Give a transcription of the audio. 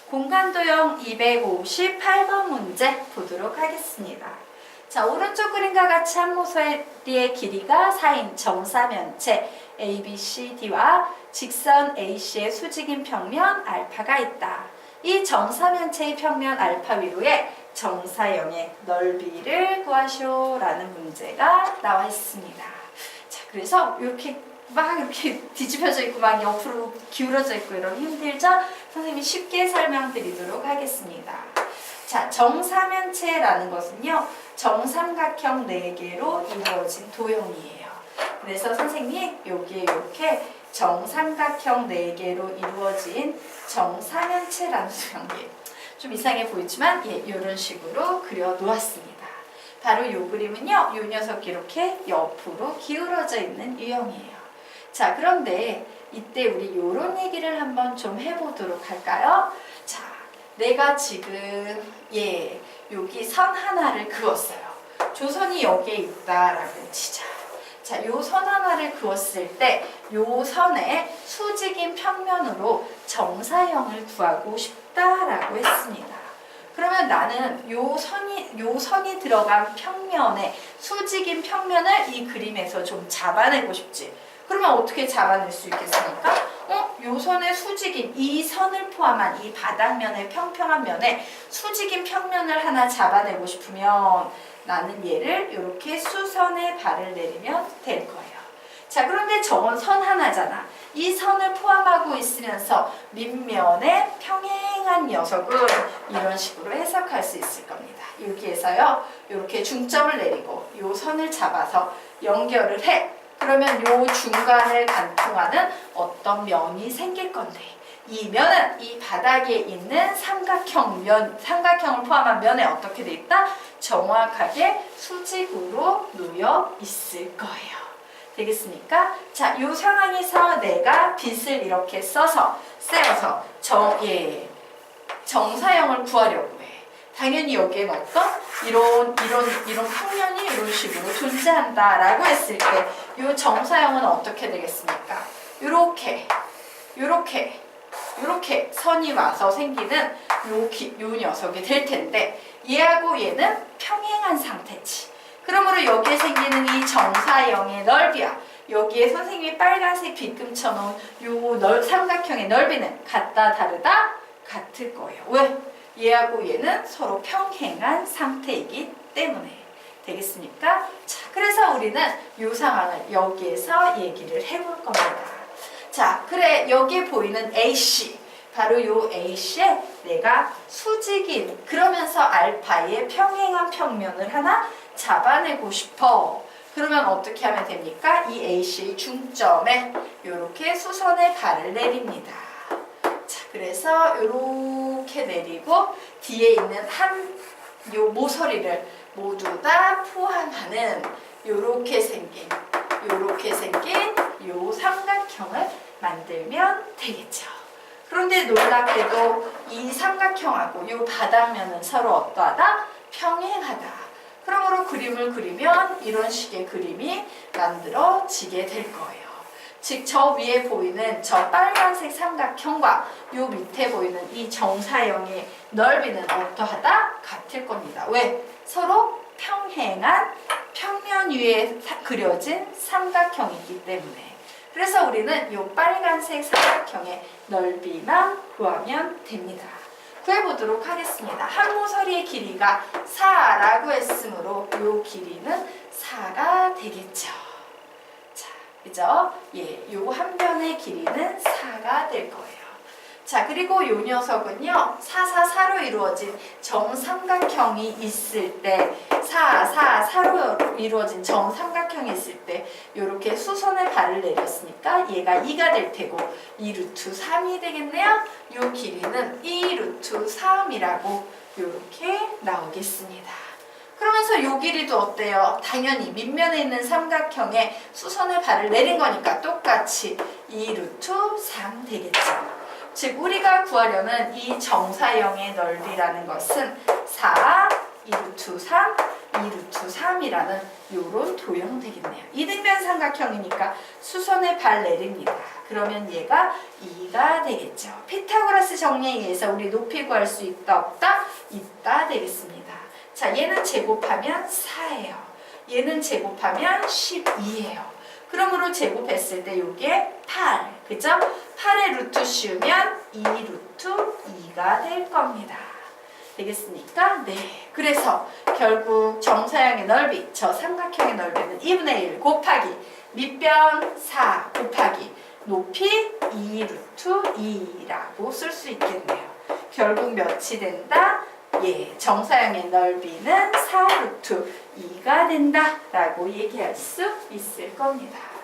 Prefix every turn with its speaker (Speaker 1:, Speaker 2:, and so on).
Speaker 1: 공간도형 258번 문제 보도록 하겠습니다. 자, 오른쪽 그림과 같이 한 모서리의 길이가 4인 정사면체 ABCD와 직선 AC의 수직인 평면 알파가 있다. 이 정사면체의 평면 알파 위로의 정사형의 넓이를 구하시오 라는 문제가 나와 있습니다. 자, 그래서 이렇게 막 이렇게 뒤집혀져 있고 막 옆으로 기울어져 있고 이러면 힘들죠? 선생님이 쉽게 설명드리도록 하겠습니다. 자, 정사면체라는 것은요, 정삼각형 4개로 이루어진 도형이에요. 그래서 선생님이 여기에 이렇게 정삼각형 4개로 이루어진 정사면체라는 도형이에요. 좀 이상해 보이지만 예, 이런 식으로 그려 놓았습니다. 바로 이 그림은요, 이 녀석이 이렇게 옆으로 기울어져 있는 유형이에요. 자, 그런데 이때 우리 이런 얘기를 한번 좀 해보도록 할까요? 자, 내가 지금 예, 여기 선 하나를 그었어요. 조선이 여기에 있다라고 치자. 자, 요 선 하나를 그었을 때 요 선의 수직인 평면으로 정사형을 구하고 싶다라고 했습니다. 그러면 나는 요 선이 들어간 평면의 수직인 평면을 이 그림에서 좀 잡아내고 싶지. 그러면 어떻게 잡아낼 수 있겠습니까? 요 선의 수직인 이 선을 포함한 이 바닥면의 평평한 면에 수직인 평면을 하나 잡아내고 싶으면 나는 얘를 이렇게 수선에 발을 내리면 될 거예요. 자, 그런데 저건 선 하나잖아. 이 선을 포함하고 있으면서 밑면에 평행한 녀석은 이런 식으로 해석할 수 있을 겁니다. 여기에서요, 이렇게 중점을 내리고 요 선을 잡아서 연결을 해. 그러면 요 중간을 관통하는 어떤 면이 생길 건데, 이 면은 이 바닥에 있는 삼각형을 포함한 면에 어떻게 돼 있다? 정확하게 수직으로 놓여 있을 거예요. 되겠습니까? 자, 요 상황에서 내가 빗을 이렇게 세워서 정사형을 구하려고 해. 당연히 여기에 어떤 이런 평면이 이런 식으로 존재한다라고 했을 때 이 정사형은 어떻게 되겠습니까? 요렇게 선이 와서 생기는 요 녀석이 될 텐데 얘하고 얘는 평행한 상태지. 그러므로 여기에 생기는 이 정사형의 넓이야. 여기에 선생님이 빨간색 빗금 쳐놓은 요 삼각형의 넓이는 같다 다르다? 같을 거예요. 왜? 얘하고 얘는 서로 평행한 상태이기 때문에. 되겠습니까? 자, 그래서 우리는 이 상황을 여기에서 얘기를 해볼 겁니다. 자, 그래, 여기에 보이는 AC, 바로 이 AC에 내가 수직인, 그러면서 알파의 평행한 평면을 하나 잡아내고 싶어. 그러면 어떻게 하면 됩니까? 이 AC의 중점에 이렇게 수선의 발을 내립니다. 자, 그래서 이렇게 내리고 뒤에 있는 요 모서리를 모두 다 포함하는 요렇게 생긴 요 삼각형을 만들면 되겠죠. 그런데 놀랍게도 이 삼각형하고 요 바닥면은 서로 어떠하다? 평행하다. 그러므로 그림을 그리면 이런 식의 그림이 만들어지게 될 거예요. 즉, 저 위에 보이는 저 빨간색 삼각형과 요 밑에 보이는 이 정사형의 넓이는 어떠하다? 같을 겁니다. 왜? 서로 평행한 평면 위에 그려진 삼각형이기 때문에. 그래서 우리는 이 빨간색 삼각형의 넓이만 구하면 됩니다. 구해보도록 하겠습니다. 한 모서리의 길이가 4라고 했으므로 이 길이는 4가 되겠죠. 자, 그죠? 예, 요 한 변의 길이는 4가 될 거예요. 자, 그리고 요 녀석은요, 4, 4, 4로 이루어진 정삼각형이 있을 때, 4, 4, 4로 이루어진 정삼각형이 있을 때, 요렇게 수선의 발을 내렸으니까 얘가 2가 될 테고, 2루트 3이 되겠네요? 요 길이는 2루트 3이라고 요렇게 나오겠습니다. 그러면서 요 길이도 어때요? 당연히 밑면에 있는 삼각형에 수선의 발을 내린 거니까 똑같이 2루트 3 되겠죠. 즉, 우리가 구하려는 이 정사형의 넓이라는 것은 4, 2루트 3, 2루트 3이라는 요런 도형 되겠네요. 이등변 삼각형이니까 수선의 발 내립니다. 그러면 얘가 2가 되겠죠. 피타고라스 정리에 의해서 우리 높이 구할 수 있다 없다? 있다 되겠습니다. 자, 얘는 제곱하면 4예요. 얘는 제곱하면 12예요. 그러므로 제곱했을 때 요게 8, 그죠? 8의 루트 씌우면 2루트 2가 될 겁니다. 되겠습니까? 네. 그래서 결국 정사형의 넓이, 저 삼각형의 넓이는 2분의 1 곱하기 밑변 4 곱하기 높이 2루트 2라고 쓸 수 있겠네요. 결국 몇이 된다? 예, 정사형의 넓이는 4루트 2가 된다 라고 얘기할 수 있을 겁니다.